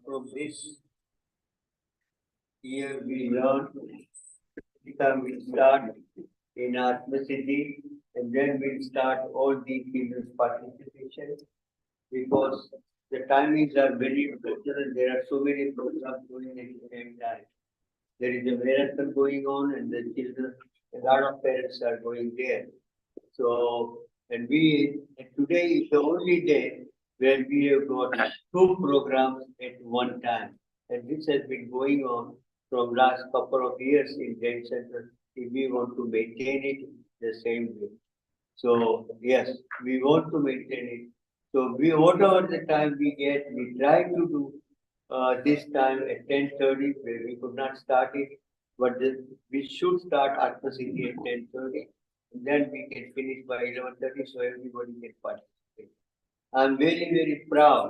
From this year, we learned we start in Atma-Siddhi, and then we'll start all the people's participation because the timings are very important. There are so many programs going at the same time. There is a marathon going on, and the children, a lot of parents are going there. So, and today is the only day where we have got two programs at one time. And this has been going on from last couple of years in Jain Center. If we want to maintain it the same way. So, yes, we want to maintain it. So, whatever the time we get, we try to do this time at 10:30, where we could not start it, but we should start Atma Siddhi at 10:30. Then we can finish by 11:30, so everybody can participate. I'm very, very proud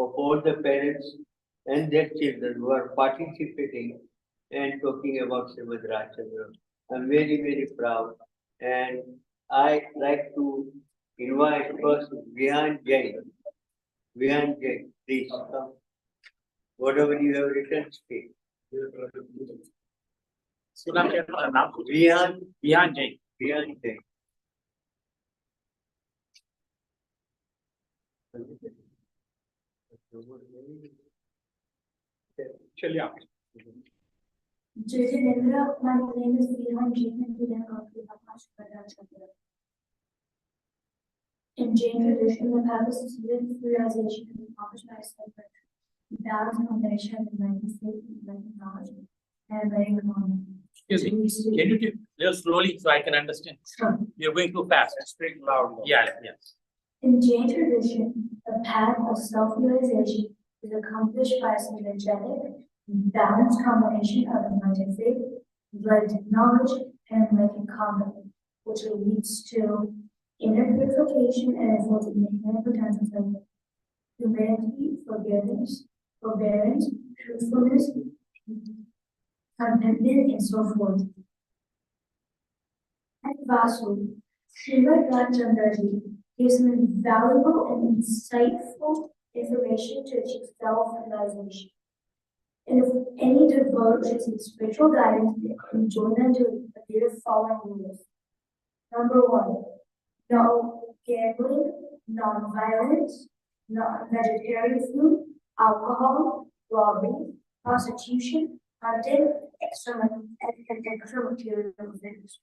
of all the parents and their children who are participating and talking about Srimad Rajchandra. I'm very, very proud. And I like to invite first Jain. Jain, please come. Whatever you have written, speak. Jain. Jain. Janendra, my name is Jain and we are of the In Jain tradition, the path of succeeded realization is accomplished by a balanced combination of enlightened faith, enlightened knowledge, and enlightened common. Excuse me, can you do little slowly so I can understand? Sure. You're going too fast. Speak loud. Yeah, yes. In Jain tradition, the path of self-realization is accomplished by a synergetic, balanced combination of enlightened faith, enlightened knowledge, and enlightened common, which leads to inner purification and enlightenment of repentance of humanity, forforbearance, truthfulness, contentment, and so forth. At Vasu, Srimad Rajchandraji gives some invaluable and insightful information to achieve self-realization. And if any devotee seeks spiritual guidance, they can join them to adhere to the following rules. Number 1, no gambling, non-violence, non-vegetarian food, alcohol, robbery, prostitution, hunting, and extra material things.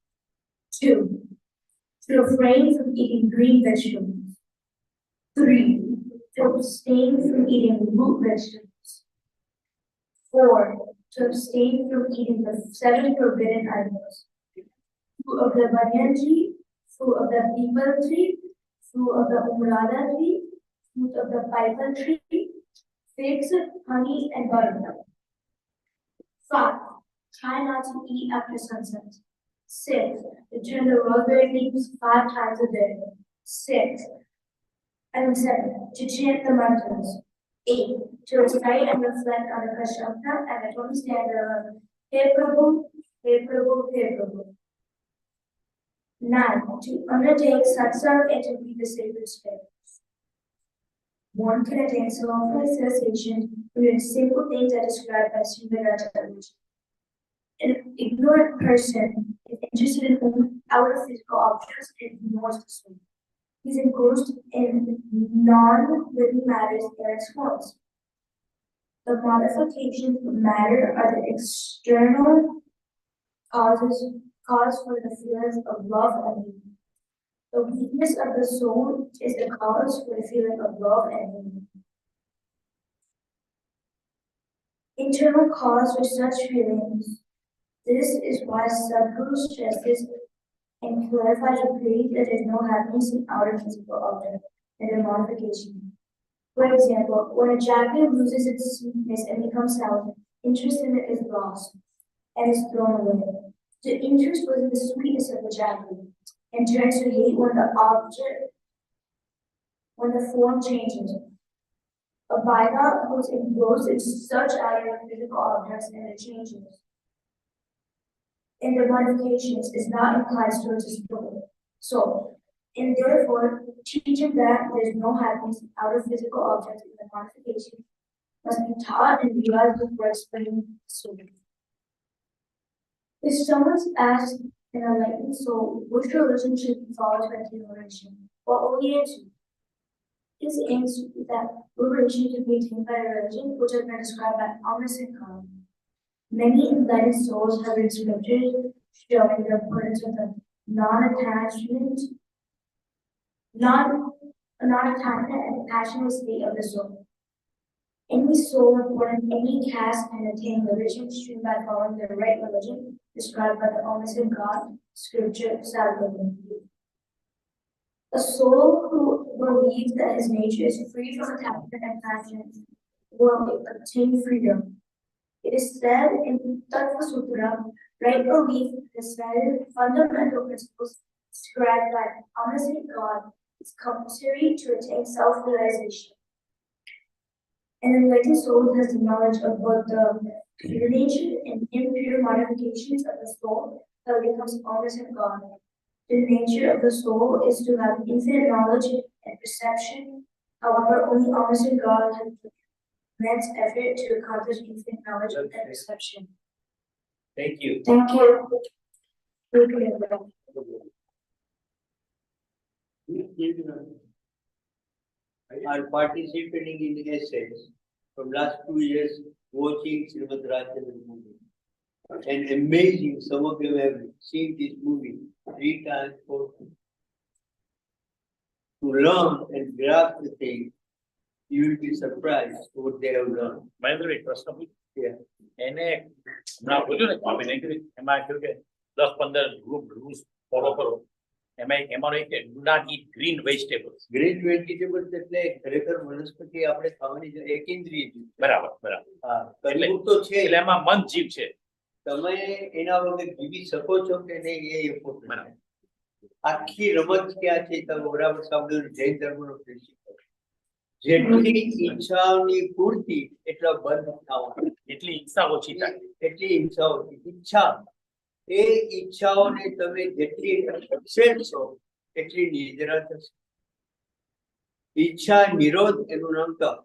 2, to refrain from eating green vegetables. 3, to abstain from eating root vegetables. 4, to abstain from eating the 7 forbidden items. Fruit of the banyan tree, fruit of the peepal tree, fruit of the umrada tree, fruit of the piper tree, figs, honey, and buttermilk. 5, try not to eat after sunset. 6, to turn the rosary leaves 5 times a day. 7, to chant the mantras. 8, to recite and reflect on the Kashamta and the 20 standard of Hey Prabhu, Hey Prabhu, Hey Prabhu. 9, to undertake satsang and to read the sacred scriptures. One can attain self-realization through the simple things that are described by Srimad Rajchandra. An ignorant person is interested in outer physical objects and ignores the soul. He is engrossed in non-living matters and its forms. The modifications of matter are the external cause for the feelings of love and hate. The weakness of the soul is the cause for the feeling of love and hate. Internal cause for such feelings. This is why Sadhguru stresses and clarifies repeatedly that there is no happiness in outer physical objects and their modification. For example, when a jacket loses its sweetness and becomes sour, interest in it is lost and is thrown away. The interest was in the sweetness of the jacket and turns to hate when the form changes. A Bhaira who is engrossed in such outer physical objects and their changes and their modifications is not inclined towards his soul. And therefore, teaching that there is no happiness in outer physical objects and their modifications must be taught and realized before explaining the soul. If someone asks an enlightened soul which religion should be followed by generation, what will he answer? His answer is that liberation should be attained by a religion which has been described by Amrit and Khan. Many enlightened souls have read scriptures showing the importance of the non-attachment and passionate state of the soul. Any soul born in any caste can attain religion stream by following the right religion described by the Omniscient God, Scripture, Sadhguru. A soul who believes that his nature is free from attachment and passion will obtain freedom. It is said in Tattva Sutra, right belief is valid fundamental principles described by honesty God is compulsory to attain self-realization. An enlightened soul has the knowledge of both the pure nature and impure modifications of the soul that becomes honest in God. The nature of the soul is to have infinite knowledge and perception. However, only honest in God has the immense effort to accomplish infinite knowledge and perception. Thank you. Thank you. Thank you. Are participating in essays from last 2 years watching Srimadji movie. And amazing, some of them have seen this movie 3 times, 4 times. To learn and grasp the thing, you will be surprised what they have learned. By the way, પ્રશ્ન પૂછું? Yeah. એને હમણાં બોલ્યું ને સ્વામી નહીં કરી એમાં કહ્યું કે 10-15 રૂલ્સ ફોલો કરો એમાં એક do not eat green vegetables. Green vegetables એટલે ખરેખર વનસ્પતિ આપણે ખાવાની છે એક ઇન્દ્રિય જીવ. બરાબર બરાબર હા, કરવું તો છે. એટલે એમાં મન જીવ છે. તમે એના વગર જીવી શકો છો કે નહીં એ important બરાબર. છે. આખી રમત ક્યાં છે તમે બરાબર સાંભળ્યું જૈન ધર્મનો પ્રિન્સિપલ જેટલી ઈચ્છાઓની પૂર્તિ એટલા બંધ થવાનું એટલી ઈચ્છા ઓછી થાય. એટલી ઈચ્છાઓ ઈચ્છા એ ઈચ્છાઓને તમે જેટલી અક્ષેપશો એટલી નિદ્રા થશે. ઈચ્છા નિરોધ એનું નામ તપ.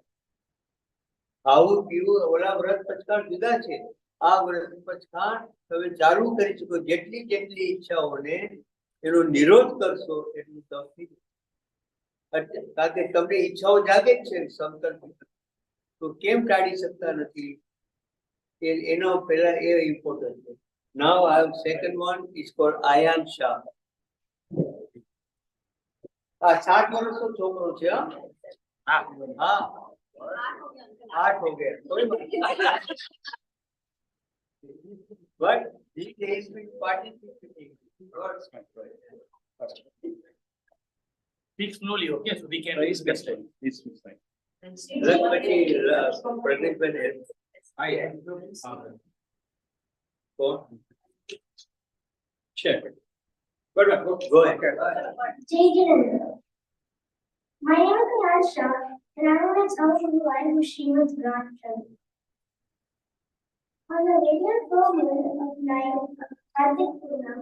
ખાવું પીવું ઓલા વ્રત પચકાણ જુદા છે. આ વ્રત પચકાણ તમે ચાલુ કરી શકો જેટલી જેટલી ઈચ્છાઓને એનો નિરોધ કરશો એટલું તપ થઈ જશે. કારણ કે તમને ઈચ્છાઓ જાગે જ છે સંકલ્પ તો કેમ ટાળી શકતા નથી એનો પહેલા એ ઇમ્પોર્ટન્ટ છે. Now I have second one is called Ayan Shah. 60 વર્ષનો છોકરો છે. હા હા 8 हो गया कोई बात नहीं. But he has been participating. Speak slowly, okay? So we can understand. Pregnant Sure. Go ahead. Jain. My name is Aisha, and I want to tell you the life of Srimadji grandchildren. On the radiant full moon of night of Kartik Purnam,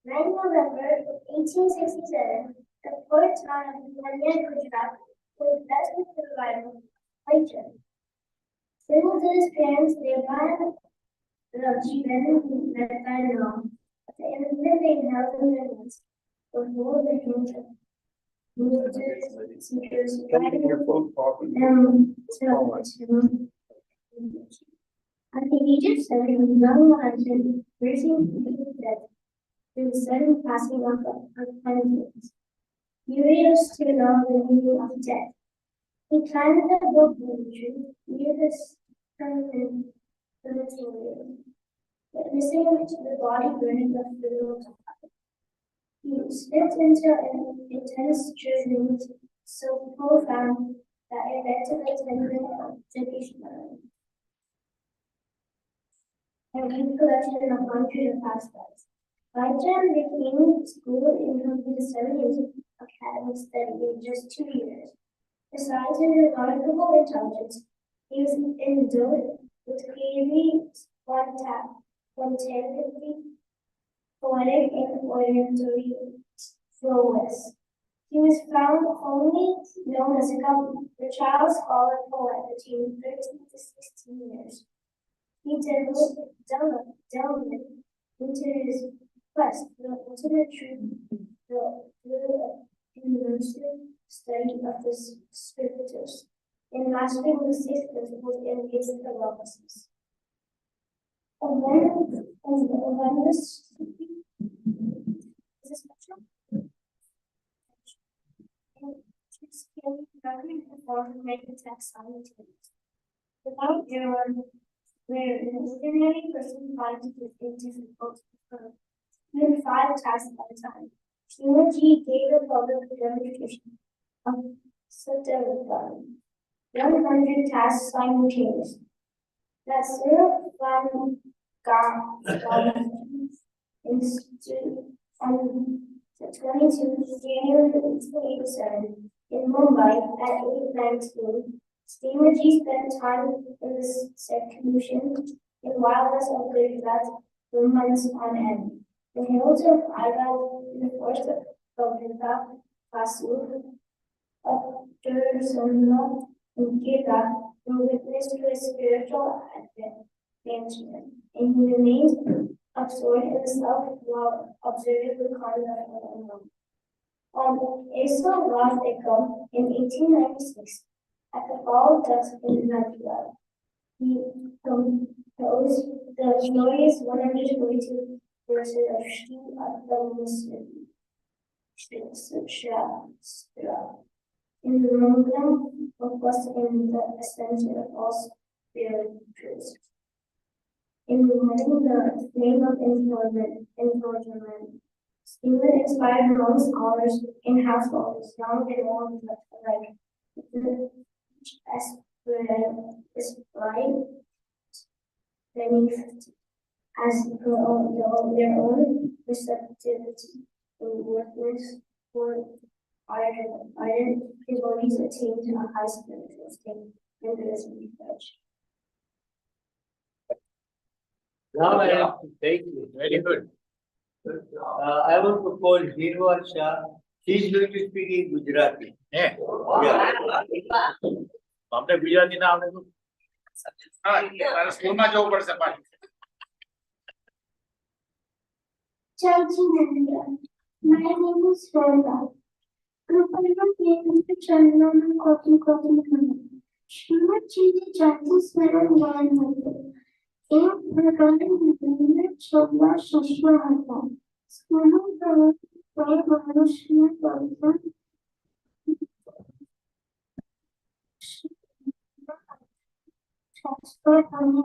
9 November 1867, the poet town of Manya, Gujarat, was blessed with the revival of Haijan. Similar to his parents, Devan Rajivan Nathaniel, at the end of the day, held in their midst, was more than himself. Seekers, guiding them to at the age of 7, young Martin, racing to the death, through the sudden passing of penitence. Furious to know the meaning of death, he climbed the book tree near the cemetery, witnessing the body burning the field. He slipped into an intense dream so profound that it led to the tendering of Jagishmara. And recollection of hundreds of aspects. Haijan became school in completed 7 years of academic study in just 2 years. Besides his remarkable intelligence, he was endowed with creativity, spontaneity, poetic and orientally flawless. He was found only known as the child scholar poet between 13 to 16 years. He delved into his quest for the ultimate truth through the universal study of the scriptures and mastering the 6 principles and basic lawlessness. And when this is this special? Government performed many attacks simultaneously. Without error, where an ordinary person finds it difficult to perform even 5 tasks at a time. Srimadji gave a public demonstration of Satyavrata, 100 tasks simultaneously. That's from Institute on the 22 January 1987 in Mumbai at 8:19. Srimadji spent time in the seclusion in wilderness of Gujarat for months on end. The hills of Iran in the forest of Gopika, Kasur, up to Sumla, and Kira were witness to his spiritual advancement, and he remained absorbed in himself while observing the conduct of unknown. On April last Ekam in 1896, at the fall of dusk in Nadula, he composed the glorious 142 verses of Shri Advamasya in the Ramadan of us in the ascension of all spirituals. In reminding the name of enjoyment, Stephen inspired among scholars and households, young and old alike, to aspire beneath as their own receptivity and worthless for ardent devotees attain to a high spiritual state and this refresh. Now I have to take you. Very good. I want to call Hirwa Shah. She's going to speak in Gujarati. Yeah. Yeah. અમને ગુજરાતી ના આવડે તો તારે સ્કૂલમાં જવું પડશે પાછું. Jayanti, my name is Srimadji. Krupalva Devi Janam Koti. Srimadji Jayanti Smaran Gayan Hote. एक प्रकार में चौदह शिष्य હતા. સ્કૂલમાં કોઈ મનુષ્ય પવિત્ર શાસ્ત્ર અને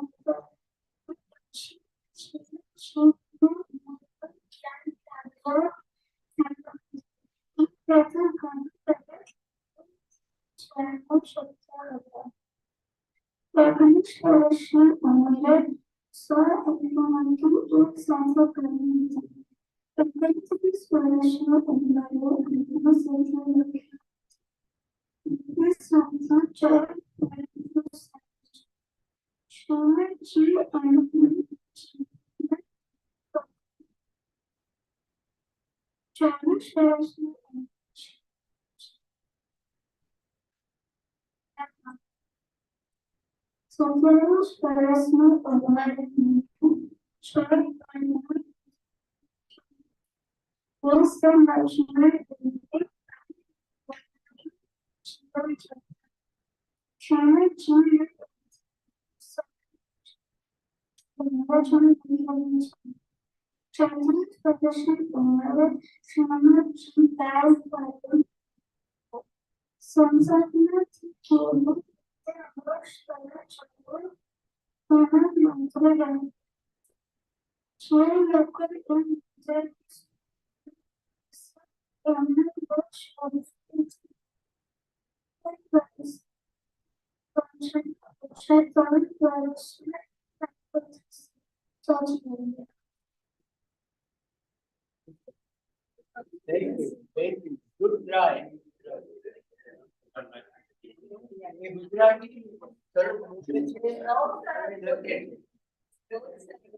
Thank you. Thank you. Good try.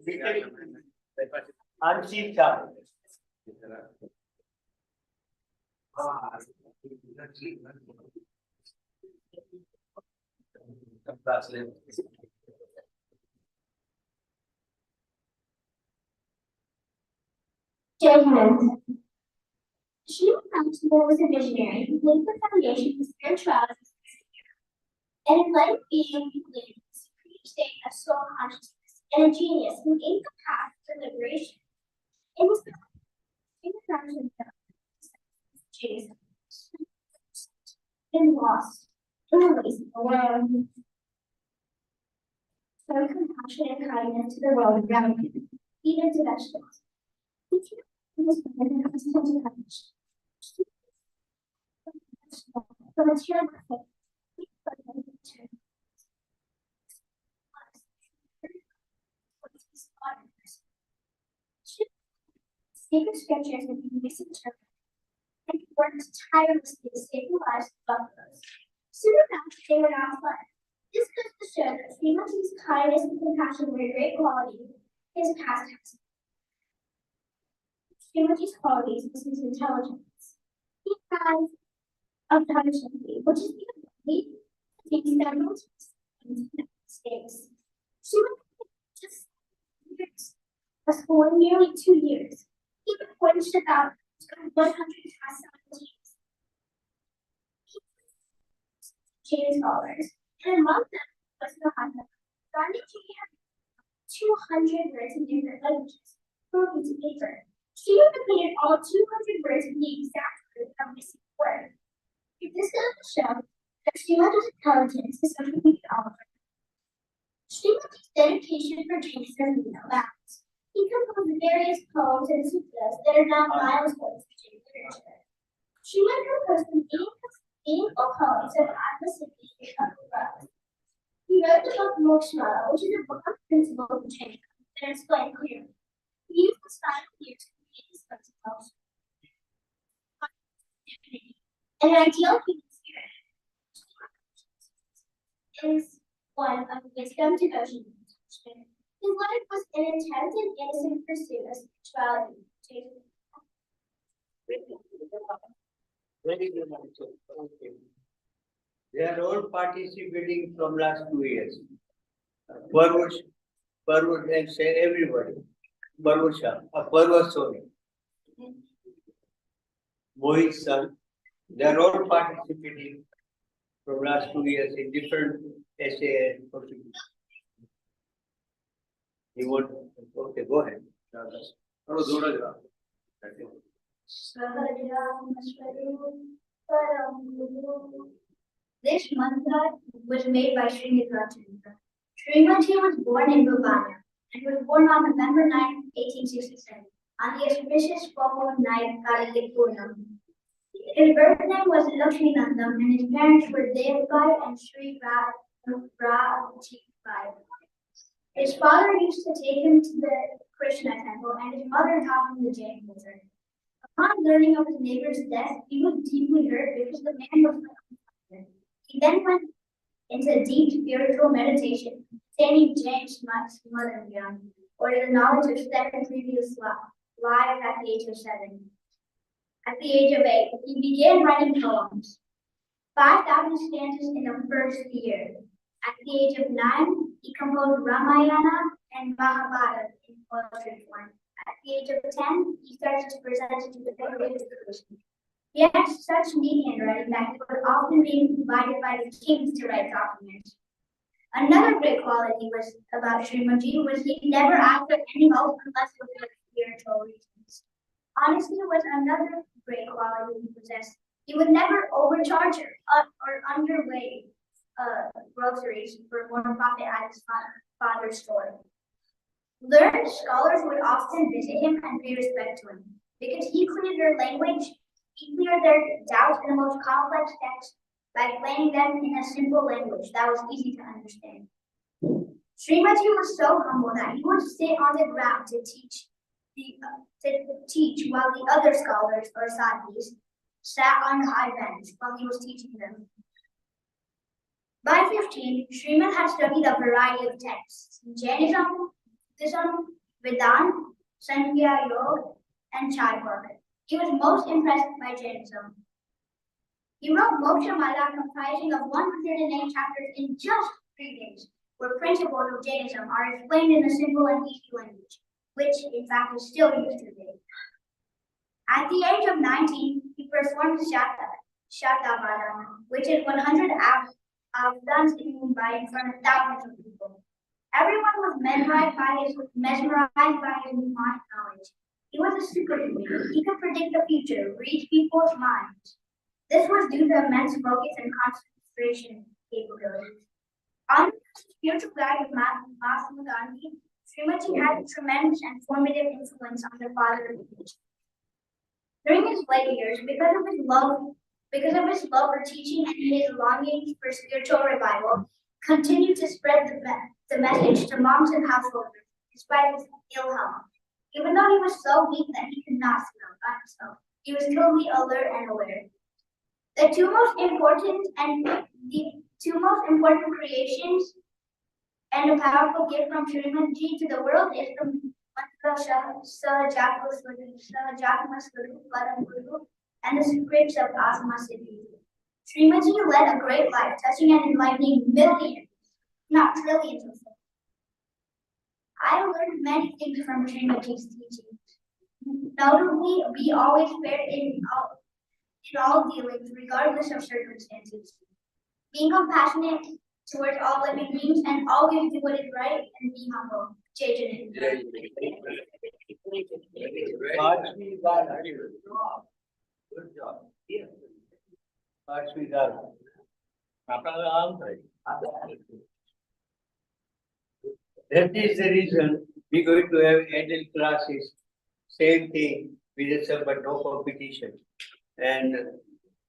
Gujarati, Anshita. Jain. Srimadji was a visionary who laid the foundation for spirituality and enlightened being who lived in the supreme state of soul consciousness, and a genius who gave the path to liberation. In his introduction to Jesus, been lost in the ways of the world. Show compassion and kindness to the world around him, even to vegetables. He was prepared to touch. The material perfect. Sacred scriptures have been misinterpreted and worked tirelessly to save the lives of buffaloes. Soon enough, they were not fled. This goes to show that Srimadji's kindness and compassion were a great quality. His pastimes. Srimadji's qualities was his intelligence. He has objectivity, which is the ability to take several tests and make mistakes. Srimadji just years of school in nearly 2 years. He finished about 100 tests simultaneously. Jain scholars, and among them was Muhammad. Gandhiji had 200 words in different languages for a piece of paper. She repeated all 200 words in the exact root of missing word. If this goes to show that Srimadji's intelligence is something we can all learn. Srimadji's dedication for Jainism knew no bounds. He composed various poems and sutras that are now milestones for Jain literature. Srimad composed meaningful poems of Atma-Siddhi and Bhakti. He wrote the book Moksha, which is a book of principles of Jainism that are explained clearly. He used his 5 years to create his principles. And an ideal human spirit is one of wisdom, devotion, and attachment. His life was an intense and innocent pursuit of spirituality. Very good answer. Okay. They are all participating from last 2 years. Parvus, and say everybody. Parvus, sorry. Mohit son, they are all participating from last 2 years in different essay and contributions. You want, okay, go ahead. This mantra was made by Srimadji. Srimadji was born in Bhavana and was born on November 9, 1867, on the auspicious full moon night Kartik Purnam. His birth name was Lakshminandam and his parents were Devbai and Sri Rajbai. His father used to take him to the Krishna temple and his mother taught him the Jain culture. Upon learning of his neighbor's death, he was deeply hurt because the man was not. He then went into deep spiritual meditation, attaining Jain Srimadji, or the knowledge of 7 previous lives at the age of 7. At the age of 8, he began writing poems, 5,000 stanzas in the first year. At the age of 9, he composed Ramayana and Mahabharata in poetry form. At the age of 10, he started to present it to the British Christians. He had such neat handwriting that he would often be invited by the kings to write documents. Another great quality was about Srimadji was he never asked for any help unless it was for spiritual reasons. Honesty was another great quality he possessed. He would never overcharge or underweigh groceries for more profit at his father's store. Learned scholars would often visit him and pay respect to him because he cleared their language. He cleared their doubts in the most complex texts by explaining them in a simple language that was easy to understand. Srimadji was so humble that he would sit on the ground to teach while the other scholars or sadhus sat on the high bench while he was teaching them. By 15, Srimad had studied a variety of texts: Jainism, Buddhism, Vedanta, Sankhya Yoga, and Chaitanya. He was most impressed by Jainism. He wrote Moksha Mala comprising of 108 chapters in just 3 days, where principles of Jainism are explained in a simple and easy language, which in fact is still used today. At the age of 19, he performed Shatabada, which is 100 avdans in Mumbai in front of thousands of people. Everyone was mesmerized by his mnemonic knowledge. He was a superhuman. He could predict the future, read people's minds. This was due to immense focus and concentration capabilities. Under the spiritual guide of Mahatma Gandhi, Srimadji had a tremendous and formative influence on the father of the nation. During his later years, because of his love because of his love for teaching and his longing for spiritual revival, continued to spread the message to moms and householders despite his ill health. Even though he was so weak that he could not smell by himself, he was totally alert and aware. The two most important creations and a powerful gift from Srimadji to the world is the and the scripts of Asma Siddhi. Srimadji led a great life, touching and enlightening millions, not trillions of souls. I learned many things from Srimadji's teachings. Notably, be always fair in all dealings, regardless of circumstances. Being compassionate towards all living beings and always do what is right and be humble. Jain. Good job. That is the reason we're going to have adult classes, same thing, with some but no competition. And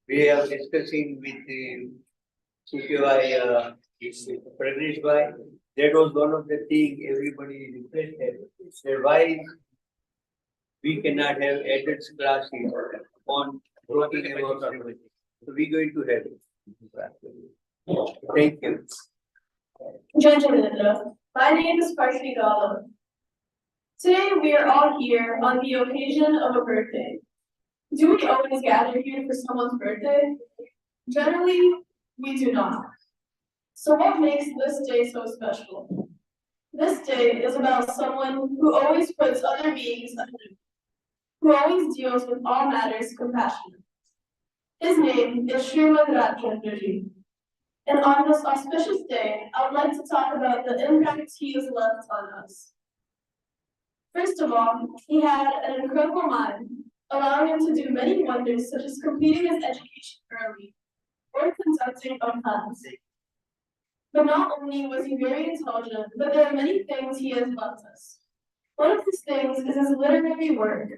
we are discussing with the Sukyavai, Pradesh Bhai. That was one of the things everybody requested. That why we cannot have adults classes on talking about Srimadji. So we're going to have it. Thank you. Janam. My name is Parshvi Galam. Today we are all here on the occasion of a birthday. Do we always gather here for someone's birthday? Generally, we do not. So what makes this day so special? This day is about someone who always puts other beings ahead, who always deals with all matters compassionately. His name is Srimadji. And on this auspicious day, I would like to talk about the impact he has left on us. First of all, he had an incredible mind, allowing him to do many wonders such as completing his education early or conducting a class. But not only was he very intelligent, but there are many things he has left us. One of these things is his literary work.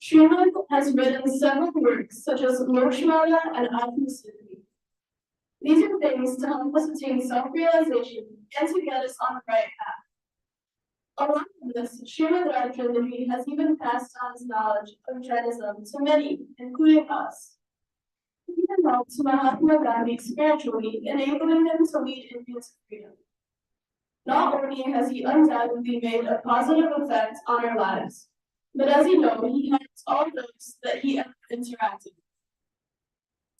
Srimad has written several works such as Lokshmana and Atma Siddhi. These are things to help us attain self-realization and to get us on the right path. Along with this, Srimadji has even passed on his knowledge of Jainism to many, including us. He even helped Mahatma Gandhi spiritually, enabling him to lead India to freedom. Not only has he undoubtedly made a positive effect on our lives, but as you know, he helps all those that he ever interacted with.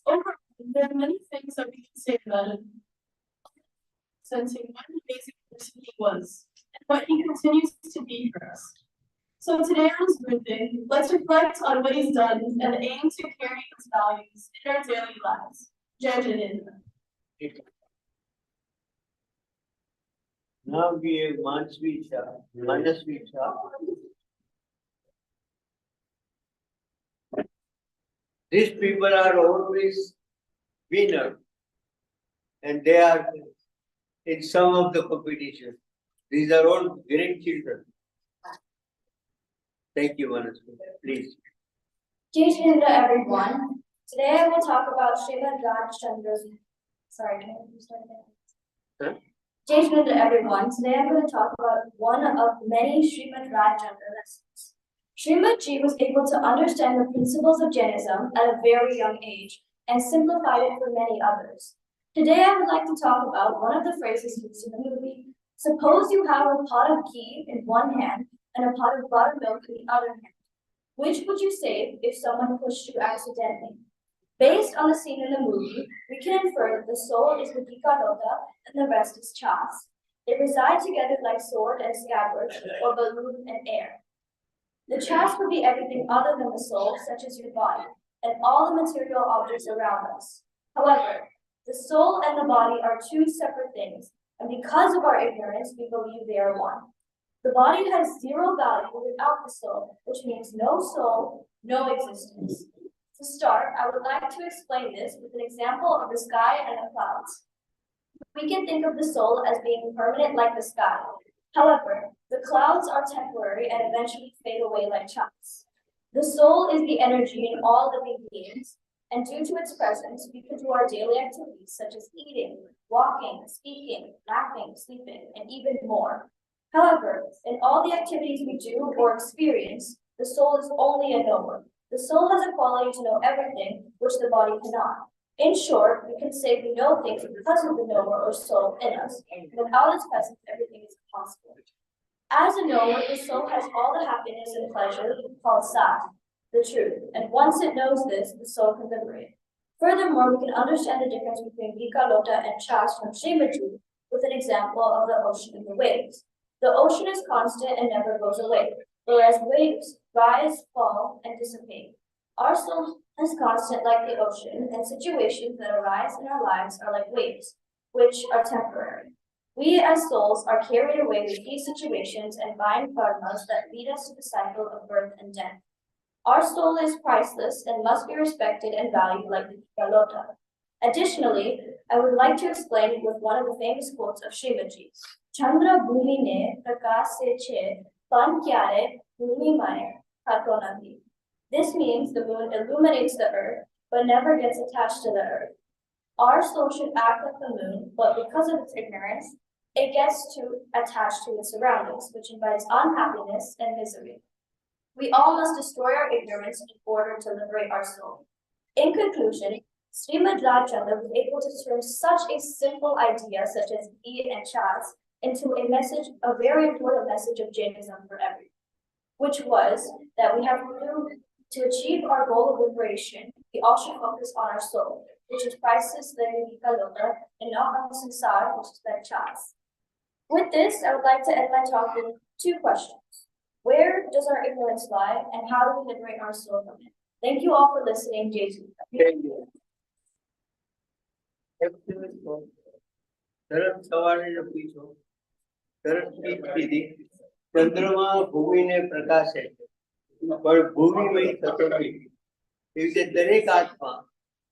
Overall, there are many things that we can say about him, sensing what an amazing person he was, and what he continues to be for us. So today on his birthday, let's reflect on what he's done and aim to carry his values in our daily lives. Jain. Now we have Manasvi Shah. These people are always winners, and they are in some of the competition. These are all great children. Thank you, Manasvi. Please. Jain everyone. Today I will talk about Srimadji. Sorry, can I start again? Jain everyone. Today I'm going to talk about one of many Srimadji lessons. Srimadji was able to understand the principles of Jainism at a very young age and simplified it for many others. Today I would like to talk about one of the phrases used in the movie. Suppose you have a pot of ghee in one hand and a pot of buttermilk in the other hand. Which would you save if someone pushed you accidentally? Based on the scene in the movie, we can infer that the soul is the Gikadoda and the rest is chas. They reside together like sword and scabbard, or balloon and air. The chas would be everything other than the soul, such as your body, and all the material objects around us. However, the soul and the body are two separate things, and because of our ignorance, we believe they are one. The body has zero value without the soul, which means no soul, no existence. To start, I would like to explain this with an example of the sky and the clouds. We can think of the soul as being permanent like the sky. However, the clouds are temporary and eventually fade away like chunks. The soul is the energy in all living beings, and due to its presence, we can do our daily activities such as eating, walking, speaking, laughing, sleeping, and even more. However, in all the activities we do or experience, the soul is only a knower. The soul has a quality to know everything which the body cannot. In short, we can say we know things because of the knower or soul in us. Without its presence, everything is impossible. As a knower, the soul has all the happiness and pleasure called sat, the truth, and once it knows this, the soul can liberate. Furthermore, we can understand the difference between Vika Lota and Chas from Srimadji with an example of the ocean and the waves. The ocean is constant and never goes away, whereas waves rise, fall, and dissipate. Our soul is constant like the ocean, and situations that arise in our lives are like waves, which are temporary. We as souls are carried away with these situations and bind karmas that lead us to the cycle of birth and death. Our soul is priceless and must be respected and valued like the Galota. Additionally, I would like to explain with one of the famous quotes of Srimadji. Chandra bhumi ne prakash se che pan kyare bhumi mane katonati. This means the moon illuminates the earth, but never gets attached to the earth. Our soul should act like the moon, but because of its ignorance, it gets too attached to its surroundings, which invites unhappiness and misery. We all must destroy our ignorance in order to liberate our soul. In conclusion, Srimad Rajchandra was able to turn such a simple idea such as ghee and chas into a message, a very important message of Jainism for everyone, which was that we have to achieve our goal of liberation, we all should focus on our soul, which is priceless living Loka, and not on the samsara, which is the chas. With this, I would like to end my talk with two questions. Where does our ignorance lie, and how do we liberate our soul from it? Thank you all for listening, Jason. Thank you. સરસ સવારનો પૂછો સરસ speech કીધી ચંદ્રમા ભૂમિને પ્રકાશે પણ ભૂમિમય થતો નથી એવી રીતે દરેક આત્મા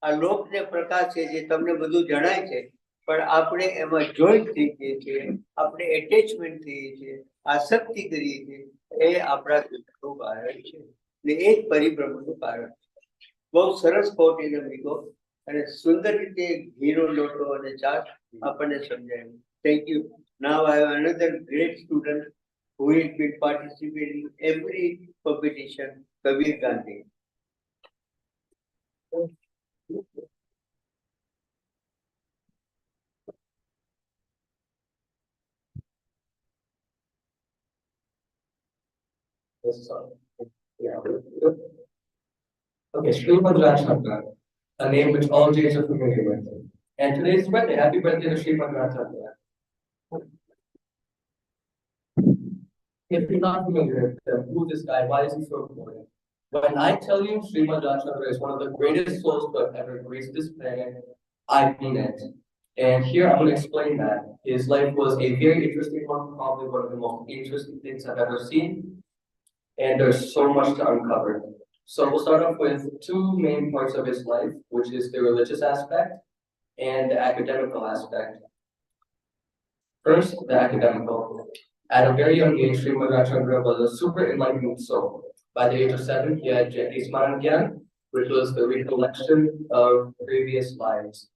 આ લોકને પ્રકાશે જે તમને બધું જણાય છે પણ આપણે એમાં જોઈન્ટ થઈ જઈએ છીએ આપણે એટેચમેન્ટ થઈએ છીએ આસક્તિ કરીએ છીએ એ આપણા દુઃખનું કારણ છે ને એ જ પરિભ્રમણનું કારણ છે બહુ સરસ કોટ એને મૂક્યો અને સુંદર રીતે ઘીનો લોટો અને ચાટ આપણને સમજાયું. Thank you. Now I have another great student who has been participating in every competition, Kabir Gandhi. Okay, Srimad Rajchandra, a name which all Jains are familiar with. And today's his birthday. Happy birthday to Srimad Rajchandra. If you're not familiar with who this guy, why is he so important? When I tell you Srimad Rajchandra is one of the greatest souls to have ever graced this planet, I mean it. And here I'm going to explain that. His life was a very interesting one, probably one of the most interesting things I've ever seen. And there's so much to uncover. So we'll start off with two main parts of his life, which is the religious aspect and the academical aspect. First, the academical. At a very young age, Srimad Rajchandra was a super enlightened soul. By the age of 7, he had Jayanti Gyan, which was the recollection of previous lives.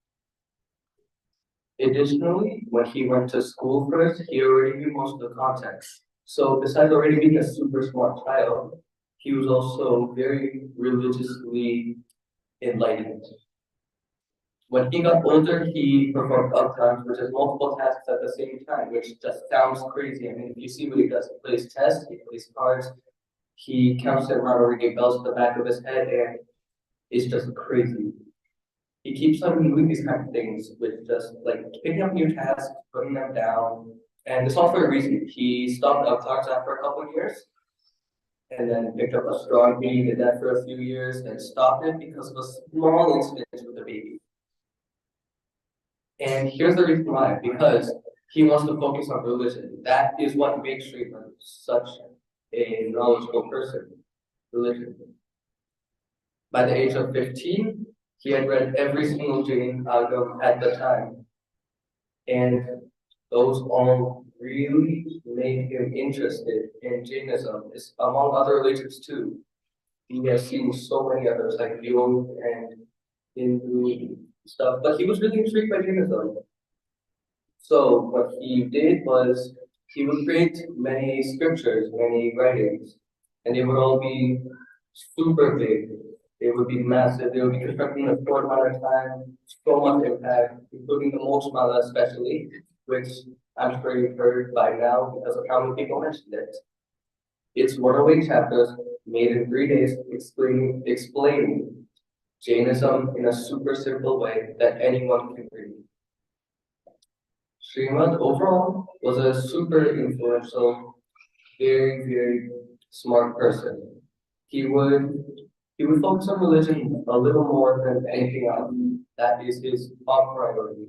Additionally, when he went to school first, he already knew most of the context. So besides already being a super smart child, he was also very religiously enlightened. When he got older, he performed uptimes, which is multiple tasks at the same time, which just sounds crazy. I mean, if you see what he does, he plays chess, he plays cards, he counts the amount of ringing bells at the back of his head, and it's just crazy. He keeps on doing these kind of things with just like picking up new tasks, putting them down, and it's all for a reason. He stopped uptimes after a couple of years, and then picked up a strong being, did that for a few years, and stopped it because of a small incident with a baby. And here's the reason why, because he wants to focus on religion. That is what makes Sriman such a knowledgeable person, religion. By the age of 15, he had read every single Jain Agam at the time. And those all really made him interested in Jainism, among other religions too. He has seen so many others like Yog and Hindu stuff, but he was really intrigued by Jainism. So what he did was he would create many scriptures, many writings, and they would all be super big. They would be massive. They would be constructed in a short amount of time, so much impact, including the Moksha especially, which I'm sure you've heard by now because of how many people mentioned it. It's 108 chapters made in 3 days, explaining Jainism in a super simple way that anyone can read. Srimad overall was a super influential, very smart person. He would focus on religion a little more than anything else. That is his top priority.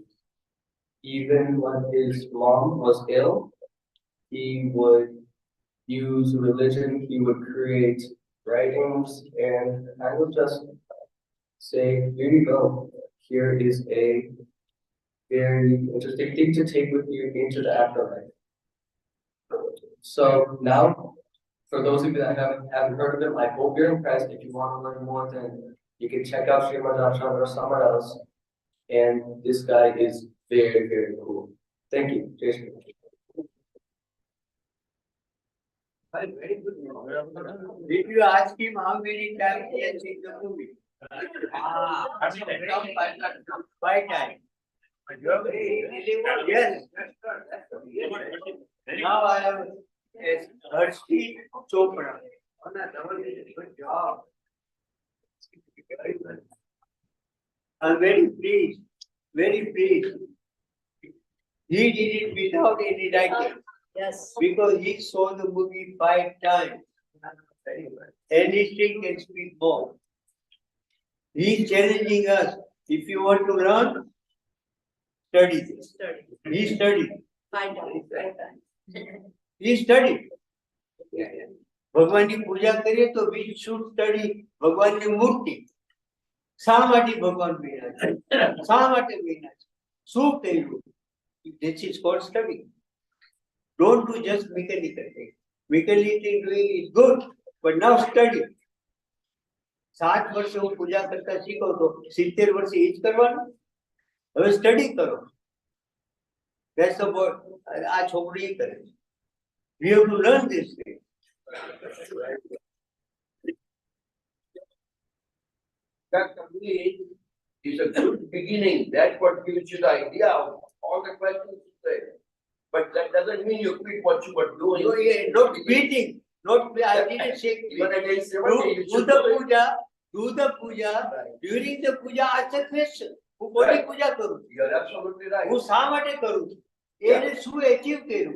Even when his mom was ill, he would use religion, he would create writings, and I would just say, here you go. Here is a very interesting thing to take with you into the afterlife. So now, for those of you that haven't heard of him, I hope you're impressed. If you want to learn more, then you can check out Srimadji or somewhere else. And this guy is very cool. Thank you, Jason. Very good. Did you ask him how many times he has seen the movie? Five times. Yes. Now I have a Harshit Chopra. Good job. I'm very pleased. Very pleased. He did it without any writing. Yes. Because he saw the movie 5 times. And he still can speak more. He is challenging us. If you want to learn, study this. He studied. 5 times. He studied. ભગવાનની પૂજા કરીએ તો we should study ભગવાનની મૂર્તિ. શા માટે ભગવાન બન્યા છે? શા માટે બન્યા છે? શું કર્યું? This is called study. Don't do just mechanical thing. Mechanical doing is good, but now study. 7 વર્ષે હું પૂજા કરતા શીખો તો 70 વર્ષે એ જ કરવાનું. હવે સ્ટડી કરો. That's the word. આ છોકરી એ કરે છે. We have to learn this thing. That complete is a good beginning. That's what gives you the idea of all the questions you say. But that doesn't mean you quit what you were doing. No, yeah, not beating. Not, I didn't say But against do, everything, you do should the do it. puja, do the puja. During the puja, ask a question. હું કોની પૂજા કરું? You're absolutely right. હું શા માટે કરું છું? એને શું achieve કર્યું?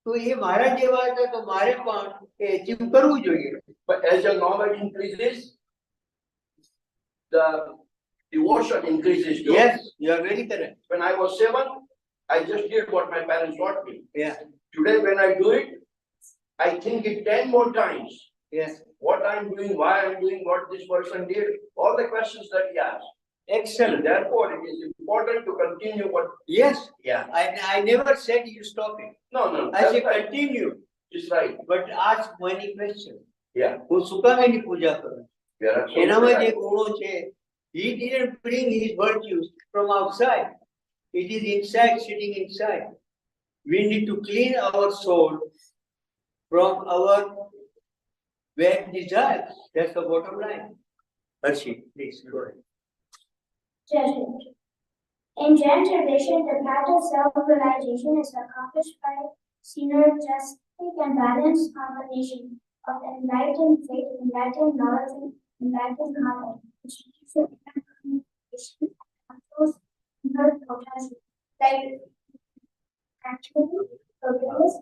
તો એ મારા જેવા હતા તો મારે પણ એ achieve કરવું જોઈએ. But as your knowledge increases, the devotion increases too. Yes, you are very correct. When I was 7, I just did what my parents taught me. Yeah, Today, when I do it, I think it 10 more times. yes, What I'm doing, why I'm doing, what this person did, all the questions that he asked. excellent. Therefore, it is important to continue what. Yes, Yeah. I never said you stop it. No. I that's say right. continue, It's right. but ask many questions. Yeah. હું શું કામ એની પૂજા કરું? You're absolutely એનામાં જે right. ગુણો છે, he didn't bring his virtues from outside. It is inside, sitting inside. We need to clean our soul from our bad desires. That's the bottom line. Harshit, please go ahead. Judgment. In Jain tradition, the path of self-realization is accomplished by synergistic and balanced combination of enlightened faith, enlightened knowledge, and enlightened conduct, which keeps it communication and controls inner potential, like activity, forbearance,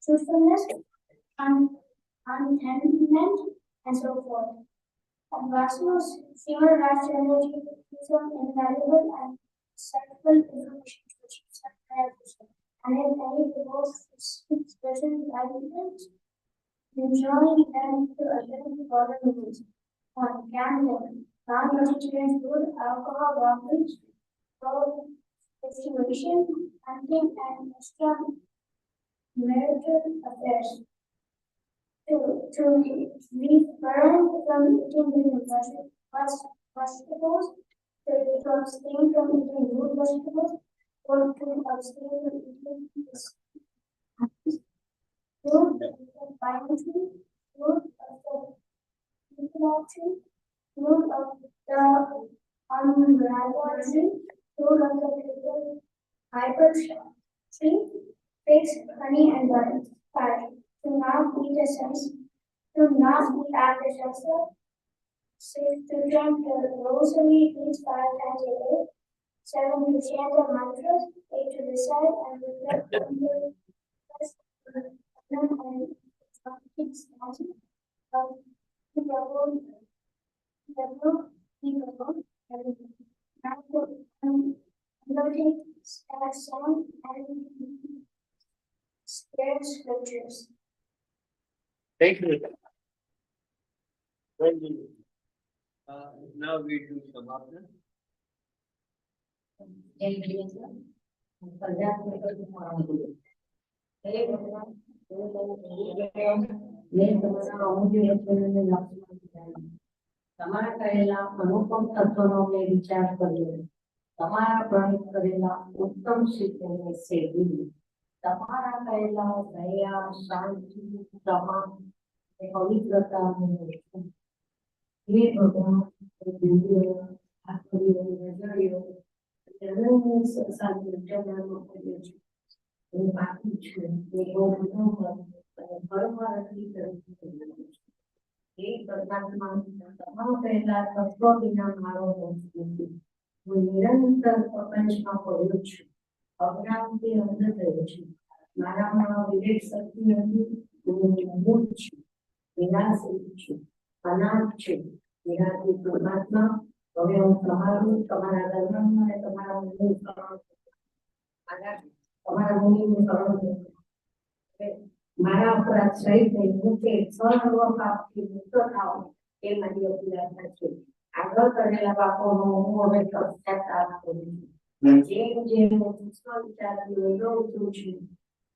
truthfulness, contentment, and so forth. And Vasu's Srimadji is an invaluable and insightful information to achieve self-realization. And if any divorce speaks present arguments, enjoying them to attend to other means. On gambling, non-vegetarian food, alcohol, walking, situation, hunting, and extramarital affairs. To refrain from eating during pleasure, vegetables, to abstain from eating root vegetables, or to abstain from eating fruit of the vine tree, fruit of the peanut tree, fruit of the umbrella tree, fruit of the fiber tree, figs, honey, and butter. 5. Do not eat essence. Do not eat after sunset. 6. To chant the rosary at least 5 times a day. 7. To chant the mantras. 8. To recite and reflect on the first and keep standing. Keep alone, and noting sad song and scared scriptures. Thank you. Now we do Samapna. તમારા કરેલા અનુપમ તત્વનો મેં વિચાર કર્યો તમારા પ્રણિત કરેલા ઉત્તમ શીખોને સેવી તમારા કરેલા દયા શાંતિ ક્ષમા પવિત્રતા હે ભગવાન દિવ્ય આખરીઓ નજરીઓ જનમની સંસારની જન્મમાં કર્યો છે હું બાકી છું એ ઘરમાં નથી કરી હે પરમાત્મા તમારો પહેલા તત્વ વિના મારો નથી હું નિરંતર પ્રપંચમાં પડ્યો છું અજ્ઞાનથી અંધ થયો છું મારામાં વિવેક શક્તિ નથી હું મૂળ છું વિનાશી છું અનાથ છું વિનાશી પરમાત્મા હવે હું તમારા ધર્મમાં અને તમારા મુનિનું શરણ મારા અપરાધ સહિત મુકે સર્વ પાપથી મુક્ત થાવ એ મારી અભિલાષા છે આગળ કરેલા પાપોનો હું હવે પશ્ચાતાપ કરું છું જેમ જેમ હું વિચારથી વેલો ઉતરું છું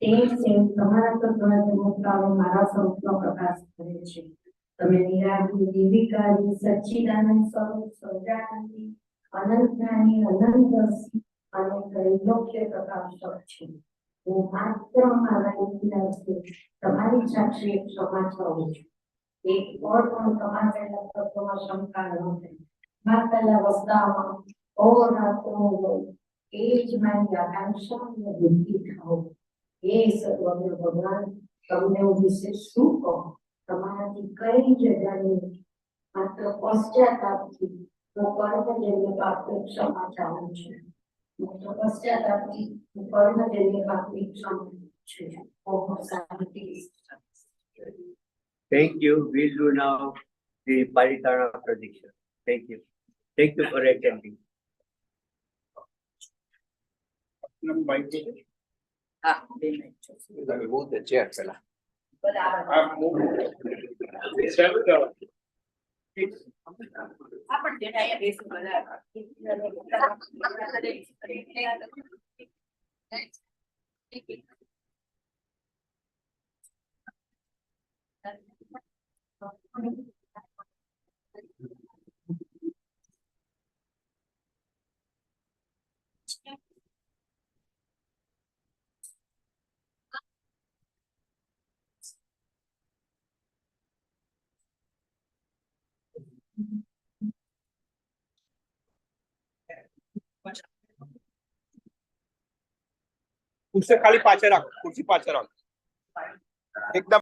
તેમ તમારા તત્વના ચમત્કારો મારા સ્વરૂપનો પ્રકાશ કરે છે તમે નિરાળી નિર્વિકારી સચ્ચિદાનંદ સ્વરૂપ સર્જાનંદી અનંત જ્ઞાની અનંત અને ત્રૈલોક્ય પ્રકાશક છે હું માત્ર મારા ઇતિહાસથી તમારી સાક્ષી ક્ષમા ચાહું છું એક ઓર પણ તમારા પહેલા તત્વમાં શંકા ન થઈ મારા પહેલા વસ્તામાં અહોરાત્રો એ જ મારી આકાંક્ષા અને બુદ્ધિ થાવ એ સર્વજ્ઞ ભગવાન તમને હું વિશેષ શું કહું તમારાથી કઈ જગ્યાએ માત્ર પશ્ચાતાપથી હું કર્મજન્ય પાપની ક્ષમા ચાહું છું પશ્ચાતાપથી હું કર્મજન્ય પાપની ક્ષમા છું ઓમ શાંતિ. Thank you. We'll do now the Paritana prediction. Thank you. Thank you for attending. Move the chair, fella. ખુરશી ખાલી પાછળ રાખો ખુરશી પાછળ રાખો એકદમ